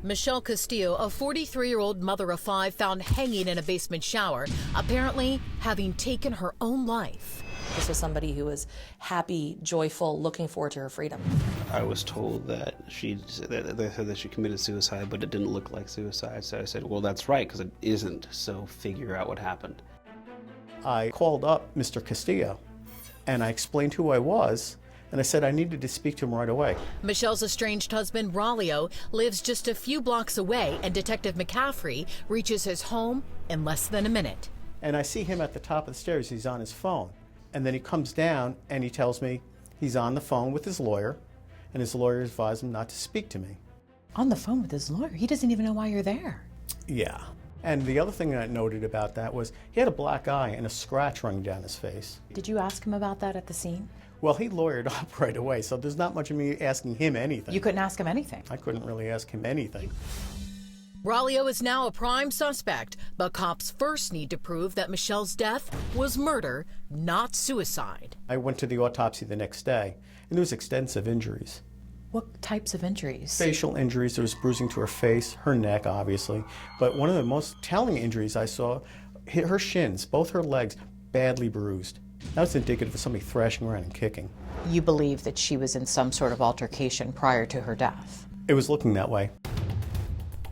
Michelle Castillo, a 43-year-old mother of 5, found hanging in a basement shower, apparently having taken her own life. This was somebody who was happy, joyful, looking forward to her freedom. I was told that they said that she committed suicide, but it didn't look like suicide. So I said, well, that's right, because it isn't. So figure out what happened. I called up Mr. Castillo, and I explained who I was, and I said I needed to speak to him right away. Michelle's estranged husband, Braulio, lives just a few blocks away, and Detective McCaffrey reaches his home in less than a minute. And I see him at the top of the stairs. He's on his phone. And then he comes down and he tells me he's on the phone with his lawyer, and his lawyer advised him not to speak to me. On the phone with his lawyer? He doesn't even know why you're there. Yeah. And the other thing I noted about that was he had a black eye and a scratch running down his face. Did you ask him about that at the scene? Well, he lawyered up right away, so there's not much of me asking him anything. You couldn't ask him anything? I couldn't really ask him anything. Braulio is now a prime suspect, but cops first need to prove that Michelle's death was murder, not suicide. I went to the autopsy the next day, and there was extensive injuries. What types of injuries? Facial injuries. There was bruising to her face, her neck, obviously. But one of the most telling injuries I saw, her shins, both her legs, badly bruised. That was indicative of somebody thrashing around and kicking. You believe that she was in some sort of altercation prior to her death? It was looking that way.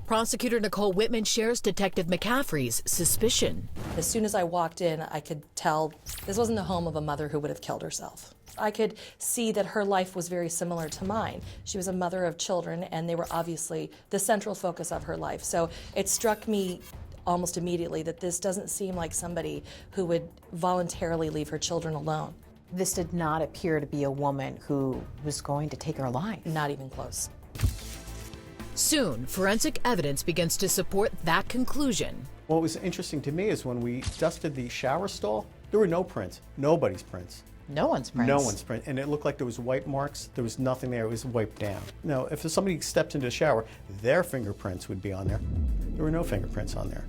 Prosecutor Nicole Whitman shares Detective McCaffrey's suspicion. As soon as I walked in, I could tell this wasn't the home of a mother who would have killed herself. I could see that her life was very similar to mine. She was a mother of children, and they were obviously the central focus of her life. So it struck me almost immediately that this doesn't seem like somebody who would voluntarily leave her children alone. This did not appear to be a woman who was going to take her life. Not even close. Soon, forensic evidence begins to support that conclusion. What was interesting to me is when we dusted the shower stall, there were no prints, nobody's prints. No one's prints? No one's print, and it looked like there was wipe marks. There was nothing there, it was wiped down. Now, if somebody stepped into the shower, their fingerprints would be on there. There were no fingerprints on there.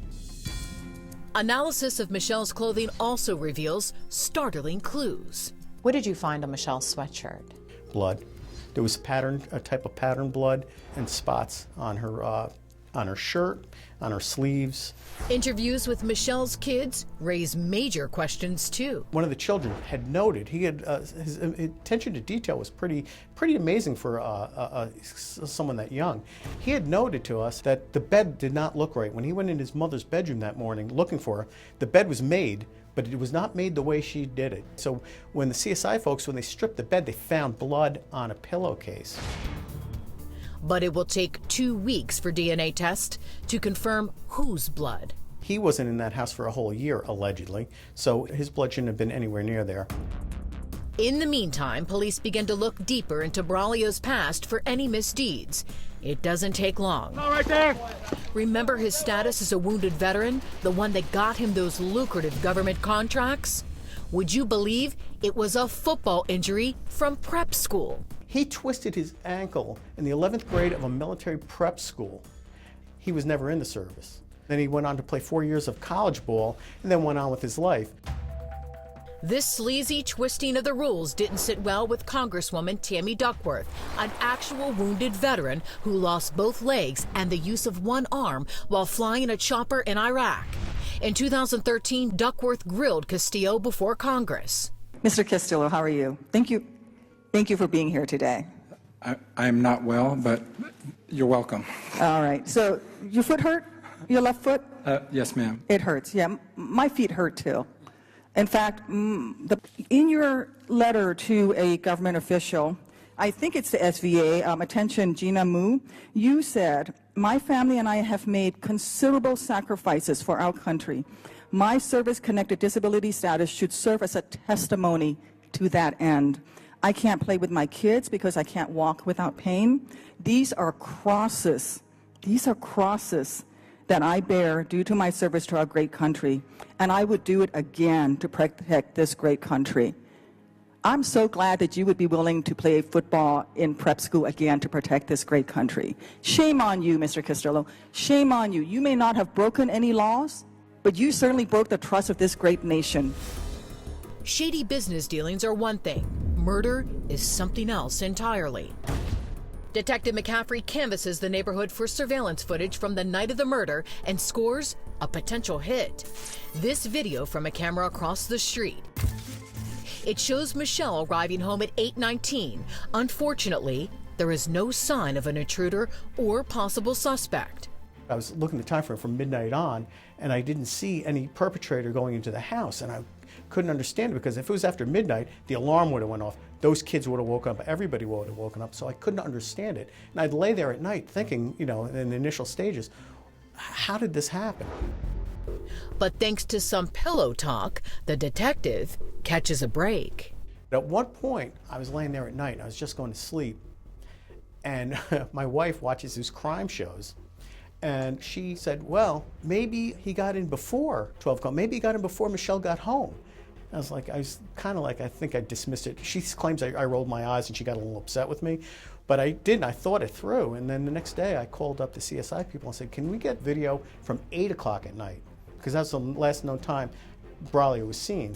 Analysis of Michelle's clothing also reveals startling clues. What did you find on Michelle's sweatshirt? Blood. There was a type of pattern blood and spots on her shirt, on her sleeves. Interviews with Michelle's kids raise major questions too. One of the children had noted his attention to detail was pretty amazing for someone that young. He had noted to us that the bed did not look right. When he went in his mother's bedroom that morning looking for her, the bed was made, but it was not made the way she did it. So when the CSI folks, when they stripped the bed, they found blood on a pillowcase. But it will take 2 weeks for DNA tests to confirm whose blood. He wasn't in that house for a whole year, allegedly, so his blood shouldn't have been anywhere near there. In the meantime, police begin to look deeper into Braulio's past for any misdeeds. It doesn't take long. All right there. Remember his status as a wounded veteran, the one that got him those lucrative government contracts? Would you believe it was a football injury from prep school? He twisted his ankle in the 11th grade of a military prep school. He was never in the service. Then he went on to play 4 years of college ball and then went on with his life. This sleazy twisting of the rules didn't sit well with Congresswoman Tammy Duckworth, an actual wounded veteran who lost both legs and the use of one arm while flying a chopper in Iraq. In 2013, Duckworth grilled Castillo before Congress. Mr. Castillo, how are you? Thank you. Thank you for being here today. I'm not well, but you're welcome. All right. So your foot hurt? Your left foot? Yes, ma'am. It hurts. Yeah, my feet hurt too. In fact, in your letter to a government official, I think it's the SVA, attention Gina Mu, you said, my family and I have made considerable sacrifices for our country. My service-connected disability status should serve as a testimony to that end. I can't play with my kids because I can't walk without pain. These are crosses. These are crosses that I bear due to my service to our great country, and I would do it again to protect this great country. I'm so glad that you would be willing to play football in prep school again to protect this great country. Shame on you, Mr. Castillo. Shame on you. You may not have broken any laws, but you certainly broke the trust of this great nation. Shady business dealings are one thing. Murder is something else entirely. Detective McCaffrey canvasses the neighborhood for surveillance footage from the night of the murder and scores a potential hit. This video from a camera across the street. It shows Michelle arriving home at 8:19. Unfortunately, there is no sign of an intruder or possible suspect. I was looking at the time frame from midnight on, and I didn't see any perpetrator going into the house, and I couldn't understand it because if it was after midnight, the alarm would have went off. Those kids would have woken up. Everybody would have woken up, so I couldn't understand it. And I'd lay there at night thinking, in the initial stages, how did this happen? But thanks to some pillow talk, the detective catches a break. At one point, I was laying there at night, and I was just going to sleep, and my wife watches these crime shows, and she said, well, maybe he got in before 12 o'clock. Maybe he got in before Michelle got home. I was kind of like, I think I dismissed it. She claims I rolled my eyes and she got a little upset with me, but I didn't. I thought it through. And then the next day I called up the CSI people and said, can we get video from 8 o'clock at night? Because that's the last known time Braulio was seen.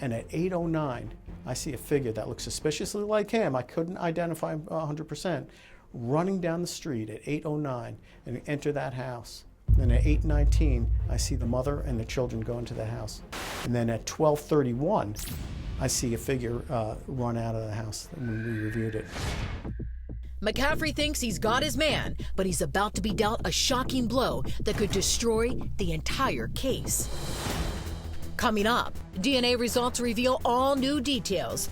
And at 8:09, I see a figure that looks suspiciously like him. I couldn't identify him 100%, running down the street at 8:09 and enter that house. Then at 8:19, I see the mother and the children go into the house. And then at 12:31, I see a figure run out of the house when we reviewed it. McCaffrey thinks he's got his man, but he's about to be dealt a shocking blow that could destroy the entire case. Coming up, DNA results reveal all new details,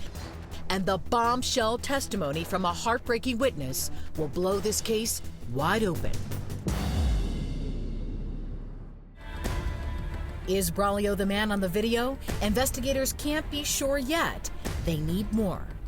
and the bombshell testimony from a heartbreaking witness will blow this case wide open. Is Braulio the man on the video? Investigators can't be sure yet. They need more.